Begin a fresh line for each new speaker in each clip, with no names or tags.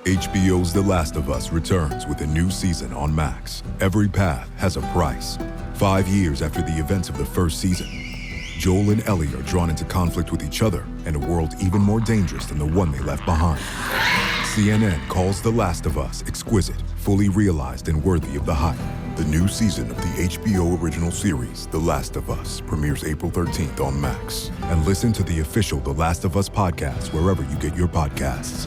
HBO's The Last of Us returns with a new season on Max. Every path has a price. 5 years after the events of the first season, Joel and Ellie are drawn into conflict with each other in a world even more dangerous than the one they left behind. CNN calls The Last of Us exquisite, fully realized, and worthy of the hype. The new season of the HBO original series, The Last of Us, premieres April 13th on Max. And listen to the official The Last of Us podcast wherever you get your podcasts.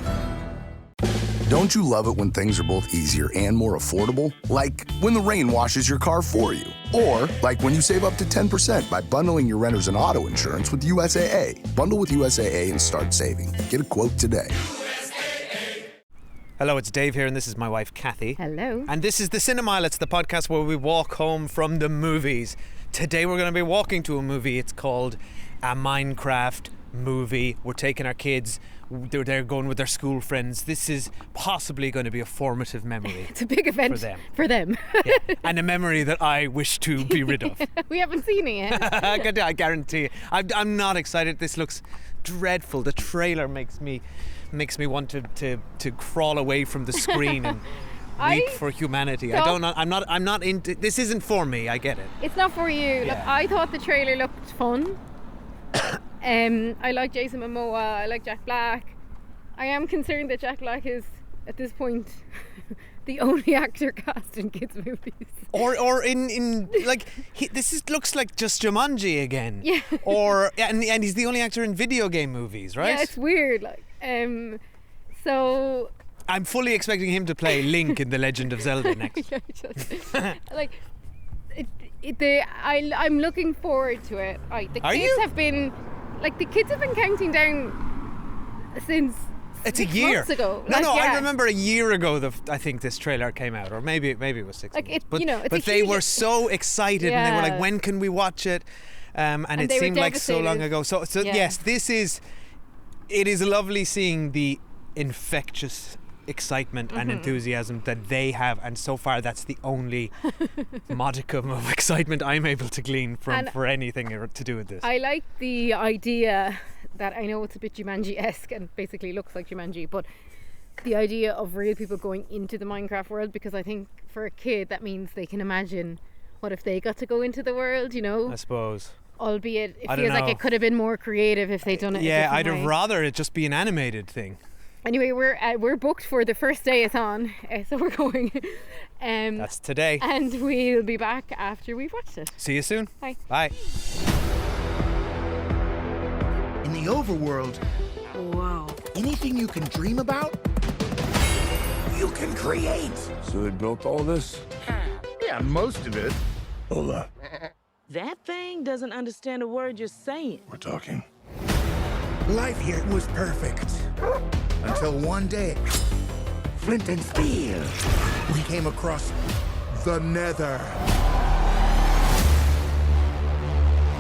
Don't you love it when things are both easier and more affordable? Like when the rain washes your car for you. Or like when you save up to 10% by bundling your renters and auto insurance with USAA. Bundle with USAA and start saving. Get a quote today.
Hello, it's Dave here, and this is my wife, Kathy.
Hello.
And this is the Cinemile. It's the podcast where we walk home from the movies. Today we're going to be walking to a movie. It's called a Minecraft movie. We're taking our kids. They're going with their school friends. This is possibly going to be a formative memory.
It's a big event for them.
Yeah. And a memory that I wish to be rid of.
We haven't seen it yet.
I guarantee it. I'm not excited. This looks dreadful. The trailer makes me want to crawl away from the screen and weep for humanity. I'm not into this. Isn't for me. I get it.
It's not for you.
Yeah.
Look, I thought the trailer looked fun. I like Jason Momoa. I like Jack Black. I am concerned that Jack Black is at this point the only actor cast in kids movies.
Or in like looks like just Jumanji again.
Yeah.
And he's the only actor in video game movies, right?
Yeah, it's weird. So
I'm fully expecting him to play Link in The Legend of Zelda next.
Yeah, I'm looking forward to it. The kids have been counting down since
it's a
6
year
months ago.
I remember a year ago I think this trailer came out, or maybe it was 6 months. But they were so excited, and they were like, when can we watch it? And it seemed like so long ago. So yeah. Yes, it is lovely seeing the infectious excitement and enthusiasm that they have, and so far that's the only modicum of excitement I'm able to glean for anything to do with this.
I like the idea that, I know it's a bit Jumanji-esque and basically looks like Jumanji, but the idea of real people going into the Minecraft world, because I think for a kid that means they can imagine what if they got to go into the world,
I suppose.
Albeit it feels like it could have been more creative if they'd done it.
Yeah, I'd have rather it just be an animated thing.
Anyway, we're booked for the first day it's on, so we're going.
That's today.
And we'll be back after we've watched it.
See you soon.
Bye.
Bye.
In the overworld,
Wow.
anything you can dream about, you can create.
So they built all this?
Yeah, most of it.
Hold up.
That thing doesn't understand a word you're saying.
We're talking.
Life here was perfect. Until one day, Flint and Steel, we came across the Nether.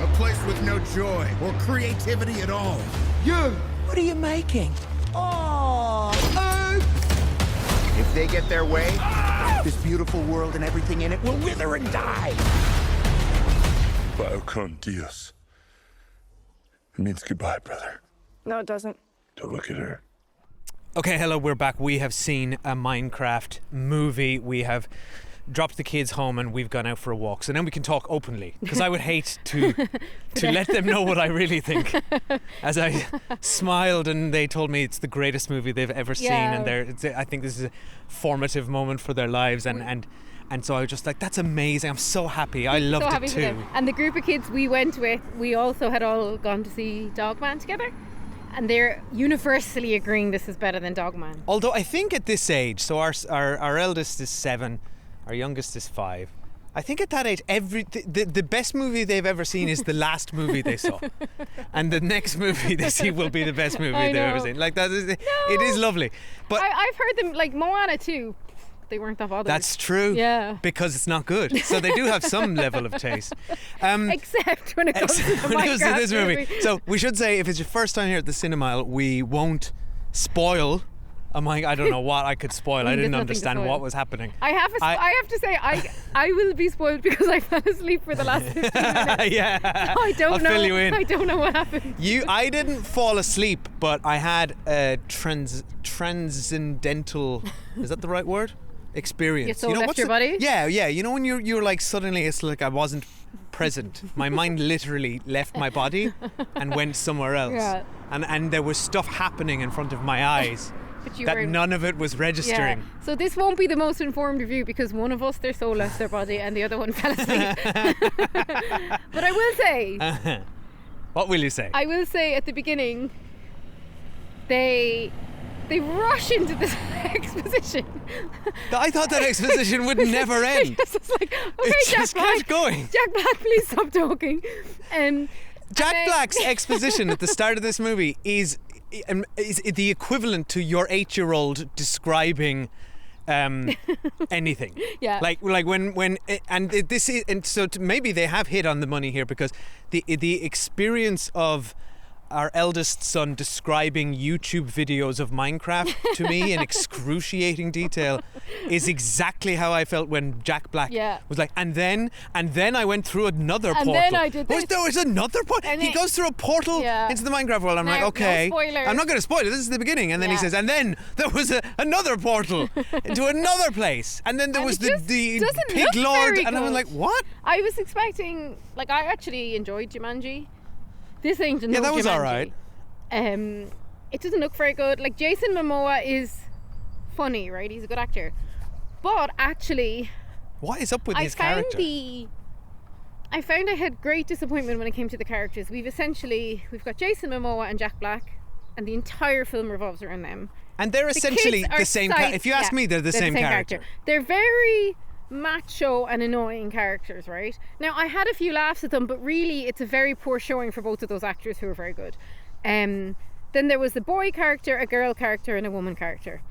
A place with no joy or creativity at all.
What are you making? Oh!
If they get their way, this beautiful world and everything in it will wither and die.
Biocon Dios. It means goodbye, brother.
No, it doesn't.
Don't look at her.
Okay, hello, we're back. We have seen a Minecraft movie. We have dropped the kids home and we've gone out for a walk. So now we can talk openly, because I would hate to let them know what I really think. As I smiled and they told me it's the greatest movie they've ever seen, and I think this is a formative moment for their lives, and so I was just like, that's amazing. I'm so happy. I loved it too.
And the group of kids we went with, we also had all gone to see Dogman together. And they're universally agreeing this is better than Dogman.
Although I think at this age, so our eldest is 7, our youngest is 5. I think at that age, the best movie they've ever seen is the last movie they saw, and the next movie they see will be the best movie they've ever seen. Like that is, it is lovely. But
I've heard them, like Moana too. They weren't that bothered.
That's true.
Yeah.
Because it's not good. So they do have some level of taste.
Except when it comes to the Minecraft
this movie. So we should say, if it's your first time here at the Cinemile, we won't spoil I don't know what I could spoil. I didn't understand what was happening.
I have to say, I will be spoiled because I fell asleep for the last 15 minutes.
Yeah.
I don't know.
Fill you in.
I don't know what happened.
I didn't fall asleep, but I had a transcendental, is that the right word? Experience.
Your soul left your body?
Yeah. You know when you're like suddenly it's like I wasn't present. My mind literally left my body and went somewhere else. Yeah. And there was stuff happening in front of my eyes. None of it was registering.
Yeah. So this won't be the most informed review because one of us, their soul left their body and the other one fell asleep. But I will say...
What will you say?
I will say at the beginning, they rush into this exposition.
I thought that exposition would never end.
It's like, okay, Jack Black,
kept going.
Jack Black, please stop talking.
Jack Black's exposition at the start of this movie is the equivalent to your 8-year-old describing anything.
Yeah.
Like when this is, and so maybe they have hit on the money here because the experience of our eldest son describing YouTube videos of Minecraft to me in excruciating detail is exactly how I felt when Jack Black was like, and then I went through another portal.
And then I did this.
There was another portal. He goes through a portal into the Minecraft world. I'm like, okay,
no spoilers.
I'm not going to spoil it. This is the beginning. And then he says, and then there was another portal into another place. And then there was the Pig Lord. And I was like, what?
I was expecting, like, I actually enjoyed Jumanji. This ain't no
that was
Jumanji.
alright.
It doesn't look very good. Like, Jason Momoa is funny, right? He's a good actor. But actually,
what is up with his character?
I found I had great disappointment when it came to the characters. We've got Jason Momoa and Jack Black, and the entire film revolves around them.
And they're essentially the same. If you ask me, they're the same character.
They're very macho and annoying characters, right? Now, I had a few laughs at them, but really it's a very poor showing for both of those actors who are very good. Then there was the boy character, a girl character, and a woman character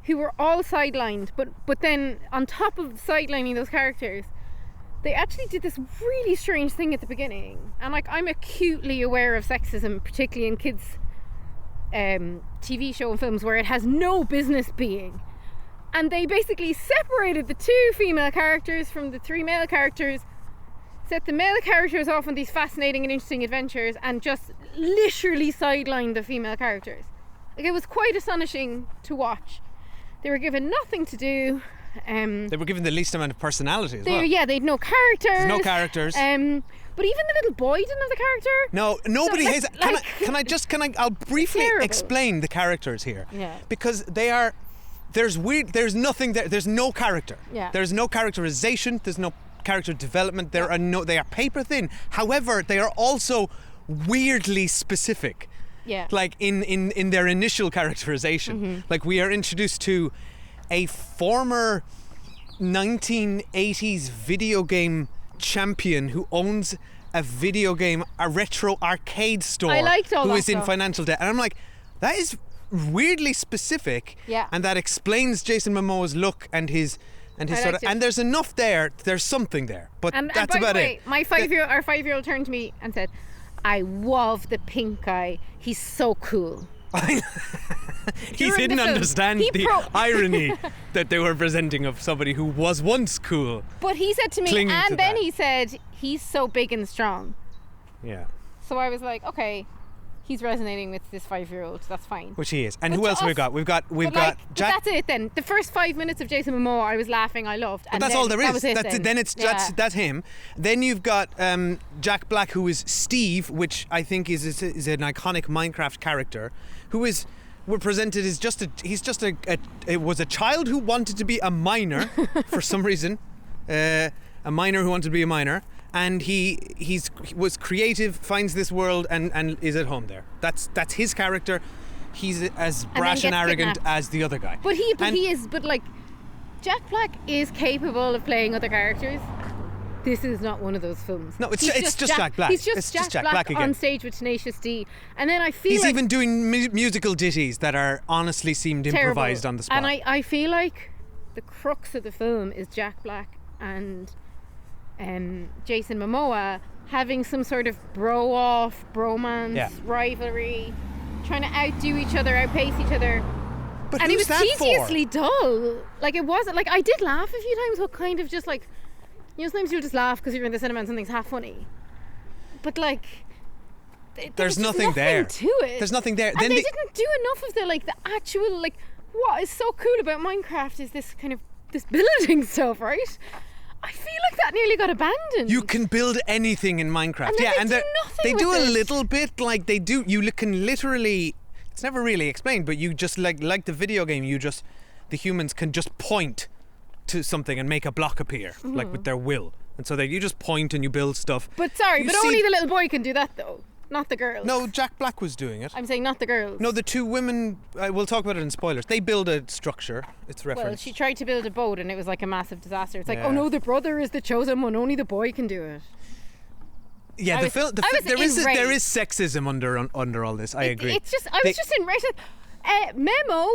who were all sidelined, but then on top of sidelining those characters, they actually did this really strange thing at the beginning. And like, I'm acutely aware of sexism, particularly in kids TV show and films where it has no business being. And they basically separated the 2 female characters from the 3 male characters, set the male characters off on these fascinating and interesting adventures, and just literally sidelined the female characters. Like, it was quite astonishing to watch. They were given nothing to do.
They were given the least amount of personality as well.
Yeah, they had no characters.
There's no characters.
But even the little boy didn't have a character.
No, nobody has. I'll briefly explain the characters here.
Yeah.
Because there's nothing there. There's no character.
Yeah.
There's no characterization. There's no character development. They are paper thin. However, they are also weirdly specific.
Yeah.
Like in their initial characterization. Mm-hmm. Like, we are introduced to a former 1980s video game champion who owns a retro arcade store.
I liked all
who
that
is in
stuff.
Financial debt. And I'm like, that is weirdly specific.
Yeah.
And that explains Jason Momoa's look and his sort of, and there's enough there. There's something there, but that's about it.
My 5-year-old turned to me and said, "I love the pink guy. He's so cool."
He didn't understand the irony that they were presenting of somebody who was once cool.
But he said to me, and then he said, "He's so big and strong."
Yeah.
So I was like, okay, he's resonating with this 5-year-old. That's fine.
Which he is. And who else have we got? We've got Jack.
That's it then. The first 5 minutes of Jason Momoa, I was laughing. I loved.
But that's all there is. That's him. Then you've got Jack Black, who is Steve, which I think is an iconic Minecraft character, we're presented as it was a child who wanted to be a miner for some reason, a miner who wanted to be a miner. And he was creative, finds this world, and is at home there. That's his character. He's as brash and arrogant as the other guy.
But Jack Black is capable of playing other characters. This is not one of those films.
No, it's just Jack Black.
He's just Jack Black
again.
on stage with Tenacious D. And then I feel
he's even doing musical ditties that are honestly seemed
terrible.
Improvised on the spot.
And I feel like the crux of the film is Jack Black and Jason Momoa having some sort of bromance, rivalry, trying to outdo each other, outpace each other.
But
and
who's
it was tediously dull. Like, it wasn't, like, I did laugh a few times, but kind of just like, you know, sometimes you'll just laugh because you're in the cinema and something's half funny. But like,
there's nothing there
to it.
There's nothing there.
And they didn't do enough of the actual, like, what is so cool about Minecraft is this kind of, this building stuff, right? I feel like that nearly got abandoned.
You can build anything in Minecraft.
And
they do a little bit, like they do. You can literally. It's never really explained, but you just like the video game. The humans can just point to something and make a block appear, like with their will. And so you just point and you build stuff.
But only the little boy can do that though. Not the girls.
No, Jack Black was doing it.
I'm saying not the girls.
No, the two women, we'll talk about it in spoilers. They build a structure. It's referenced.
Well, she tried to build a boat and it was like a massive disaster. It's like, oh no, the brother is the chosen one. Only the boy can do it.
Yeah, there is sexism under all this. I agree.
It's just, I was just enraged. Memo,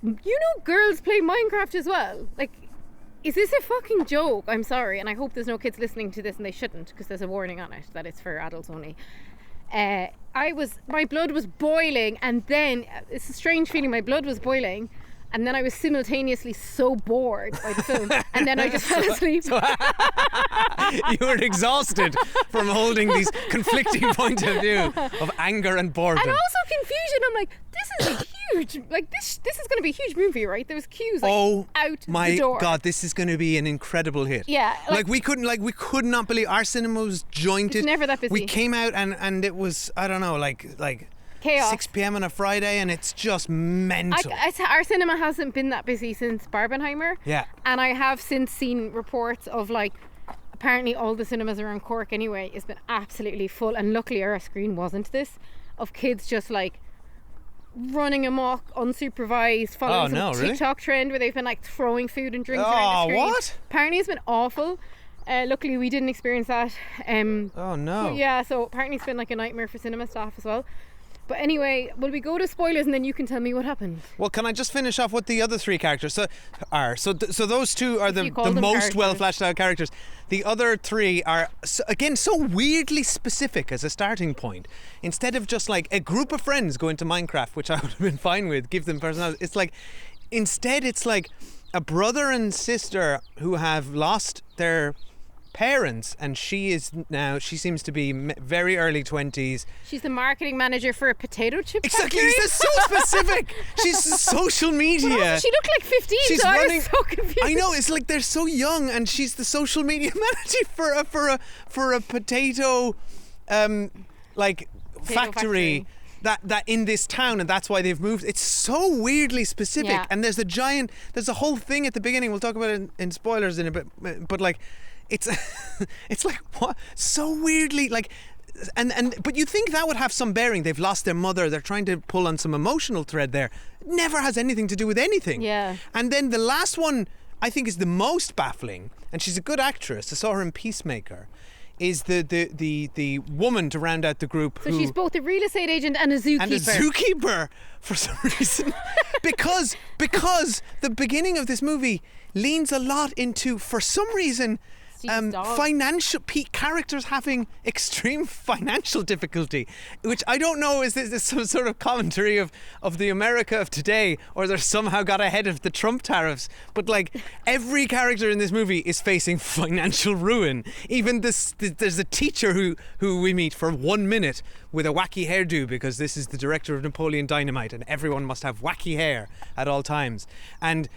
you know girls play Minecraft as well. Like, is this a fucking joke? I'm sorry. And I hope there's no kids listening to this and they shouldn't, because there's a warning on it that it's for adults only. My blood was boiling, and then it's a strange feeling. My blood was boiling, and then I was simultaneously so bored by the film, and then I just fell asleep.
You were exhausted from holding these conflicting points of view of anger and boredom,
and also confusion. I'm like, this is a huge, like this is going to be a huge movie, right? There was queues out the door.
My God, this is going to be an incredible hit.
Yeah,
we could not believe our cinema was jointed.
It's never that busy.
We came out and it was, I don't know, like
chaos.
6 p.m. on a Friday, and it's just mental.
Our cinema hasn't been that busy since Barbenheimer.
Yeah.
And I have since seen reports of, like, apparently all the cinemas around Cork anyway has been absolutely full, and luckily our screen wasn't this, of kids just like running amok, unsupervised, following some TikTok trend where they've been like throwing food and drinks around the screen.
What?
Apparently it's been awful. Luckily we didn't experience that.
Oh no.
Yeah, so apparently it's been like a nightmare for cinema staff as well. But anyway, will we go to spoilers and then you can tell me what happened?
Well, can I just finish off what the other three characters are? So those two are the most well fleshed out characters. The other three are, again, so weirdly specific as a starting point. Instead of just like a group of friends going to Minecraft, which I would have been fine with, give them personality. It's like, instead it's like a brother and sister who have lost their parents, and she seems to be very early 20s.
She's the marketing manager for a potato chip
exactly
factory.
It's so specific. She's social media.
Well, she looked like 15.
She's
running,
I was
so confused.
I know, it's like they're so young, and she's the social media manager for a potato factory that in this town, and that's why they've moved. It's so weirdly specific.
Yeah.
And there's a whole thing at the beginning. We'll talk about it in spoilers in a bit, but like it's like, what, so weirdly, like, but you think that would have some bearing. They've lost their mother, they're trying to pull on some emotional thread there. Never has anything to do with anything.
Yeah.
And then the last one I think is the most baffling, and she's a good actress, I saw her in Peacemaker, is the woman to round out the group.
So she's both a real estate agent and a zookeeper.
For some reason. because the beginning of this movie leans a lot into, for some reason, financial characters having extreme financial difficulty, which I don't know, is this some sort of commentary of the America of today, or they're somehow got ahead of the Trump tariffs. But like, every character in this movie is facing financial ruin. Even there's a teacher who we meet for 1 minute with a wacky hairdo, because this is the director of Napoleon Dynamite and everyone must have wacky hair at all times. And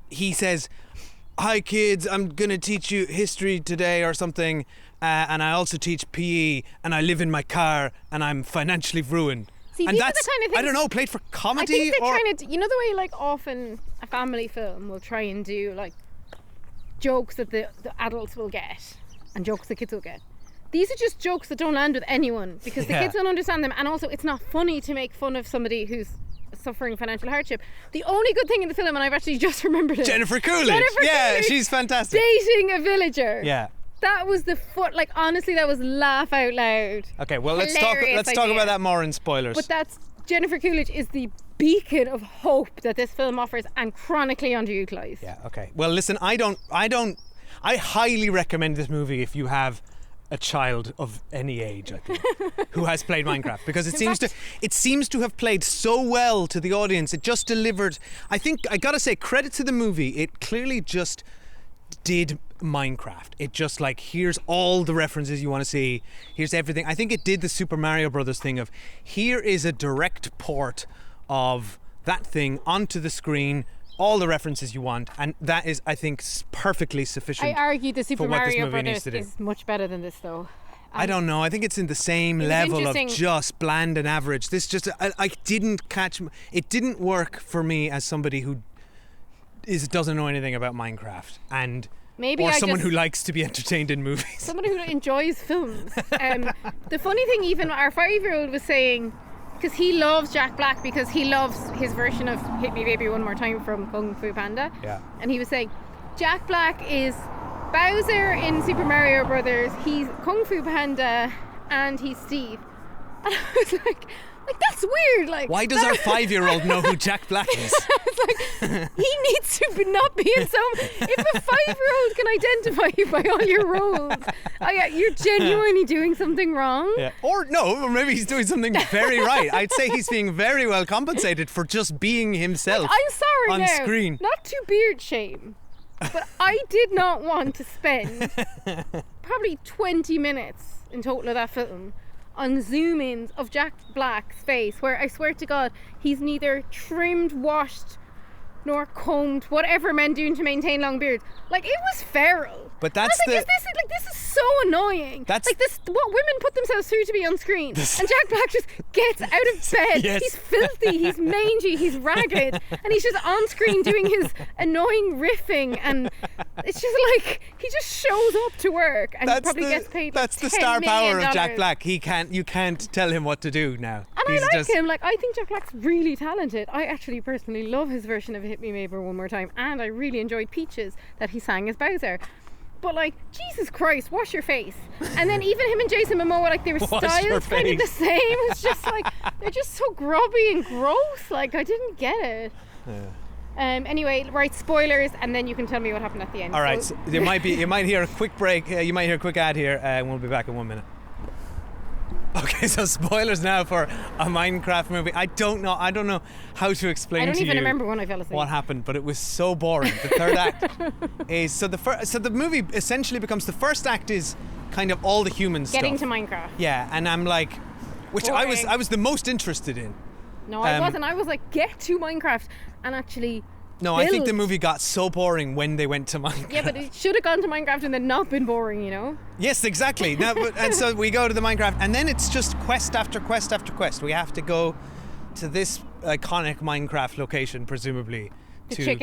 he says, "Hi kids, I'm gonna teach you history today or something, and I also teach PE, and I live in my car, and I'm financially ruined."
See,
and
these are the kind of things,
I don't know, played for comedy.
I think they're trying to, you know, the way like often a family film will try and do like jokes that the adults will get and jokes the kids will get. These are just jokes that don't land with anyone, because the kids don't understand them, and also it's not funny to make fun of somebody who's suffering financial hardship. The only good thing in the film, and I've actually just remembered it,
Jennifer Coolidge. Yeah, she's fantastic.
Dating a villager.
Yeah.
That was like, honestly, that was laugh out loud.
Okay, well, let's talk about that more in spoilers.
But that's, Jennifer Coolidge is the beacon of hope that this film offers, and chronically underutilized.
Yeah, okay. Well, listen, I highly recommend this movie if you have a child of any age, I think, who has played Minecraft, because it seems to have played so well to the audience. It just delivered. I think I gotta say, credit to the movie. It clearly just did Minecraft. It just like, here's all the references you want to see. Here's everything. I think it did the Super Mario Brothers thing of, here is a direct port of that thing onto the screen. All the references you want, and that is, I think, perfectly sufficient.
I argue the Super Mario Brothers is much better than this, though.
I don't know. I think it's in the same level of just bland and average. This just, I didn't catch. It didn't work for me as somebody who doesn't know anything about Minecraft, and or someone who likes to be entertained in movies.
Someone who enjoys films. The funny thing, even our 5-year-old was saying, because he loves Jack Black, because he loves his version of Hit Me Baby One More Time from Kung Fu Panda.
Yeah.
And he was saying, Jack Black is Bowser in Super Mario Brothers, he's Kung Fu Panda, and he's Steve. And I was like, that's weird. Like,
why does our 5-year-old know who Jack Black is?
It's like, he needs to not be in some. If a 5-year-old can identify you by all your roles, you're genuinely doing something wrong.
Yeah. Or maybe he's doing something very right. I'd say he's being very well compensated for just being himself.
I'm sorry
on screen.
Not to beard shame, but I did not want to spend probably 20 minutes in total of that film on zoom-ins of Jack Black's face, where I swear to God, he's neither trimmed, washed, nor combed, whatever men do to maintain long beards. Like, it was feral.
But that's
this is so annoying. That's like this, what women put themselves through to be on screen. And Jack Black just gets out of bed.
Yes.
He's filthy, he's mangy, he's ragged, and he's just on screen doing his annoying riffing, and it's just like, he just shows up to work and he probably gets paid.
That's the star power of Jack Black. You can't tell him what to do now.
And I like him. Like, I think Jack Black's really talented. I actually personally love his version of Hit Me Maybe One More Time, and I really enjoyed Peaches that he sang as Bowser. But like, Jesus Christ, wash your face. And then even him and Jason Momoa, like, their styles kind of the same. It's just like, they're just so grubby and gross. Like, I didn't get it.
Yeah.
Anyway, right, spoilers, and then you can tell me what happened at the end.
All right, so you might hear a quick break. You might hear a quick ad here, and we'll be back in 1 minute. Okay, so spoilers now for a Minecraft movie. I don't know how to explain to you.
I don't even remember when I fell asleep.
What happened, but it was so boring. The third act is so the movie essentially becomes, the first act is kind of all the human stuff.
Getting to Minecraft.
Yeah, and I'm like, which
boring.
I was the most interested in.
No, I wasn't. I was like, get to Minecraft and actually.
No, I think the movie got so boring when they went to Minecraft.
Yeah, but it should have gone to Minecraft and then not been boring, you know?
Yes, exactly. And so we go to the Minecraft, and then it's just quest after quest after quest. We have to go to this iconic Minecraft location, presumably, to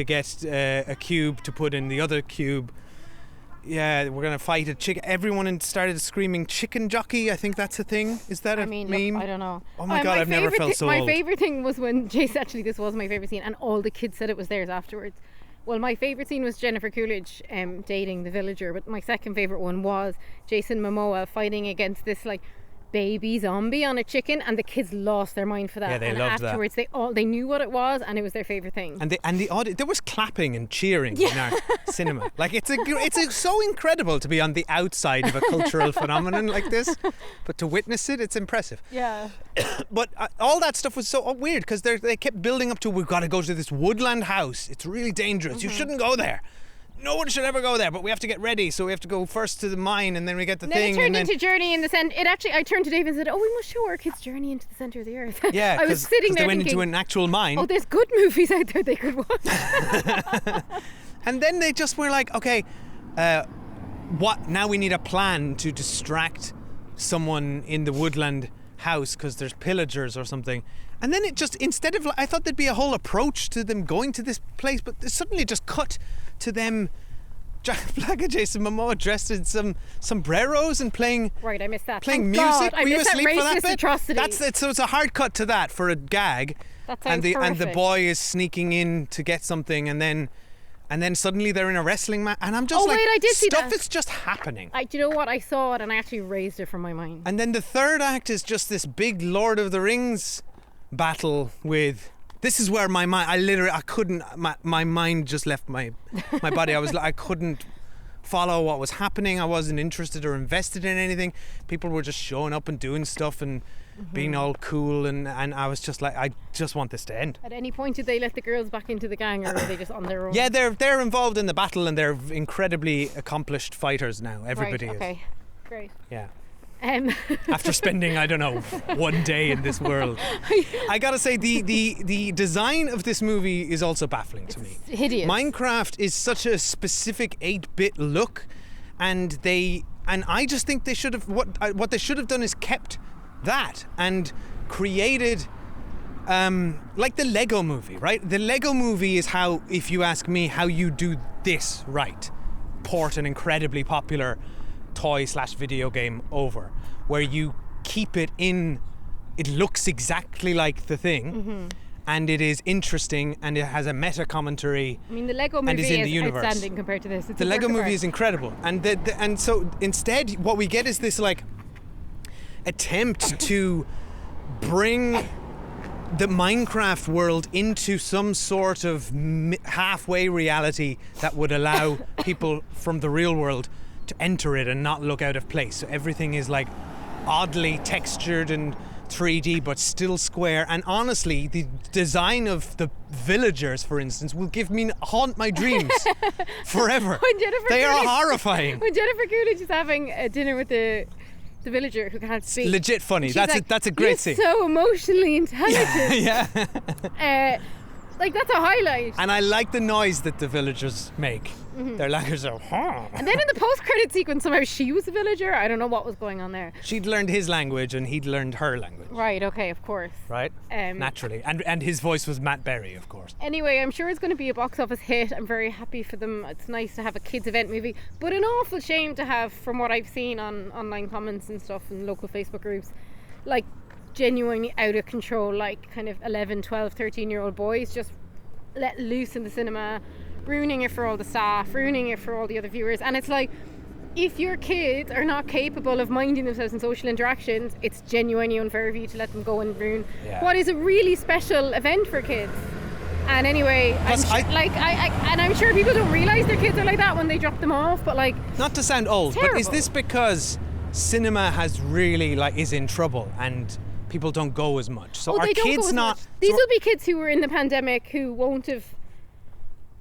get a cube to put in the other cube. Yeah, we're going to fight a chicken. Everyone started screaming chicken jockey. I think that's a thing. Is that meme?
Look, I don't know.
Oh my God, I've never felt so old.
My favourite thing was when Jace, actually this was my favourite scene, and all the kids said it was theirs afterwards. Well, my favourite scene was Jennifer Coolidge dating the villager, but my second favourite one was Jason Momoa fighting against this like baby zombie on a chicken, and the kids lost their mind for that.
Yeah, they loved
afterwards, that. They knew what it was, and it was their favourite thing.
And the audience, there was clapping and cheering in our cinema. Like, it's so incredible to be on the outside of a cultural phenomenon like this, but to witness it, it's impressive.
Yeah.
But all that stuff was so weird, because they kept building up to, we've got to go to this woodland house. It's really dangerous. Mm-hmm. You shouldn't go there. No one should ever go there, but we have to get ready, so we have to go first to the mine, and then we get the thing.
It turned into Journey in the Centre. I turned to Dave and said, we must show our kids Journey into the Centre of the Earth.
Yeah,
I was sitting there
they went
thinking,
into an actual mine.
there's good movies out there they could watch.
And then they just were like, okay, what? Now we need a plan to distract someone in the woodland house because there's pillagers or something. And then it just, instead of, I thought there'd be a whole approach to them going to this place, but it suddenly just cut to them, Jack Black and Jason Momoa dressed in some sombreros and playing.
Right, I missed that.
Playing
Thank
music.
God,
Were you asleep for that bit?
Atrocity.
That's it. So it's a hard cut to that for a gag.
That sounds
and the
perfect.
boy is sneaking in to get something, and then suddenly they're in a wrestling match, and I'm just like,
wait, I did see
stuff
that.
is just happening.
Do you know what? I saw it and I actually raised it from my mind.
And then the third act is just this big Lord of the Rings battle with. This is where my mind, I couldn't, my mind just left my body. I couldn't follow what was happening. I wasn't interested or invested in anything. People were just showing up and doing stuff and being all cool, and I was just like, I just want this to end.
At any point did they let the girls back into the gang, or were they just on their own?
Yeah, they're involved in the battle, and they're incredibly accomplished fighters now. Everybody is.
Okay, great.
Yeah. After spending, I don't know, one day in this world. I gotta say, the design of this movie is also baffling to me.
Hideous.
Minecraft is such a specific 8-bit look, and I just think they should have, what they should have done is kept that and created like the Lego movie, right? The Lego movie is how, if you ask me, how you do this right. Port an incredibly popular toy/video game over, where you keep it in, it looks exactly like the thing, and it is interesting, and it has a meta commentary.
I mean, the Lego movie is outstanding compared to this.
The Lego movie is incredible, and so instead what we get is this like attempt to bring the Minecraft world into some sort of halfway reality that would allow people from the real world to enter it and not look out of place. So everything is like oddly textured and 3D but still square, and honestly the design of the villagers, for instance, will haunt my dreams forever. They are horrifying.
When Jennifer Coolidge is having a dinner with the villager who can't speak,
it's legit funny. That's a great scene.
So emotionally intelligent.
Yeah.
Like, that's a highlight.
And I like the noise that the villagers make. Their laggers are,
And then in the post-credit sequence, somehow she was a villager. I don't know what was going on there.
She'd learned his language and he'd learned her language.
Right, okay, of course.
Right? Naturally. And his voice was Matt Berry, of course.
Anyway, I'm sure it's going to be a box office hit. I'm very happy for them. It's nice to have a kids event movie, but an awful shame to have, from what I've seen on online comments and stuff and local Facebook groups, like genuinely out of control, like kind of 11, 12, 13-year-old boys just let loose in the cinema, ruining it for all the staff, ruining it for all the other viewers. And it's like, if your kids are not capable of minding themselves in social interactions, it's genuinely unfair of you to let them go and ruin what is a really special event for kids. And anyway, I'm sure people don't realise their kids are like that when they drop them off, but like,
not to sound old, but is this because cinema has really is in trouble and people don't go as much? So are kids not?
These will be kids who were in the pandemic who won't have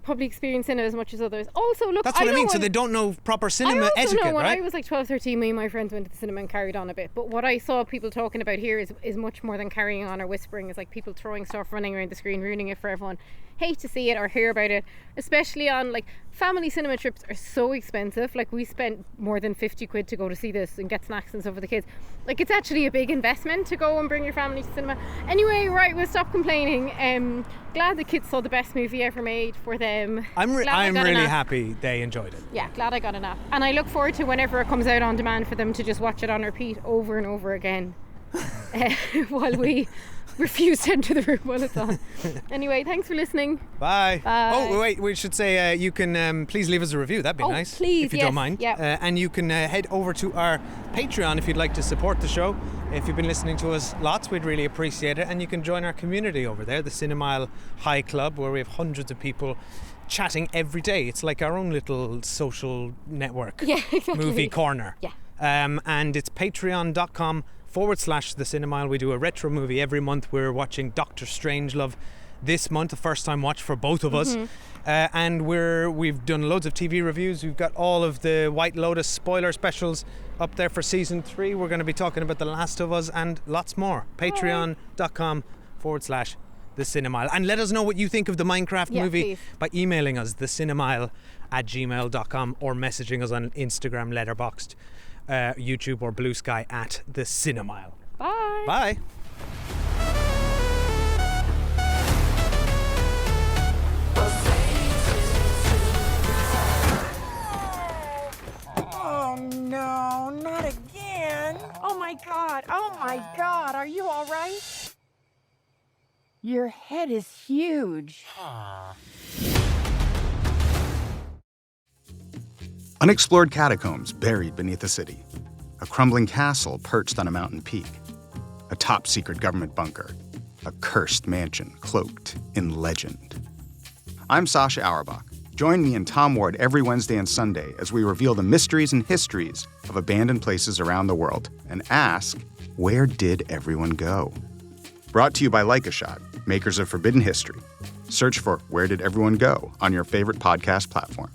probably experienced cinema as much as others. Also, look,
that's what I mean. So they don't know proper cinema etiquette,
when
right?
I was like 12, 13, me and my friends went to the cinema and carried on a bit. But what I saw people talking about here is much more than carrying on or whispering. It's like people throwing stuff, running around the screen, ruining it for everyone. Hate to see it or hear about it, especially on like family cinema trips are so expensive. Like, we spent more than 50 quid to go to see this and get snacks and stuff for the kids. Like, it's actually a big investment to go and bring your family to cinema. Anyway, right, we'll stop complaining. Glad the kids saw the best movie ever made for them.
I'm really happy they enjoyed it.
Yeah, glad I got a nap. And I look forward to whenever it comes out on demand for them to just watch it on repeat over and over again while we refuse to enter the room while it's on. Anyway, thanks for listening.
Bye.
Bye.
Oh, wait, we should say you can please leave us a review. That'd be nice.
Please,
if you don't mind.
Yeah.
And you can head over to our Patreon if you'd like to support the show. If you've been listening to us lots, we'd really appreciate it. And you can join our community over there, the Cinemile High Club, where we have hundreds of people chatting every day. It's like our own little social network.
Yeah, exactly.
Movie corner.
Yeah.
And it's patreon.com/The Cinemile. We do a retro movie every month. We're watching Doctor Strangelove this month, a first time watch for both of us. And we've done loads of TV reviews. We've got all of the White Lotus spoiler specials up there for season 3. We're going to be talking about The Last of Us and lots more. Patreon.com/The Cinemile. And let us know what you think of the Minecraft movie
please.
By emailing us, thecinemile@gmail.com, or messaging us on Instagram, Letterboxd, YouTube or Blue Sky @The Cinemile.
Bye.
Bye.
Oh no, not again. Oh my God, are you all right? Your head is huge.
Unexplored catacombs buried beneath the city. A crumbling castle perched on a mountain peak. A top-secret government bunker. A cursed mansion cloaked in legend. I'm Sasha Auerbach, Join me and Tom Ward every Wednesday and Sunday as we reveal the mysteries and histories of abandoned places around the world and ask, where did everyone go? Brought to you by Like a Shot, makers of Forbidden History. Search for Where Did Everyone Go on your favorite podcast platform.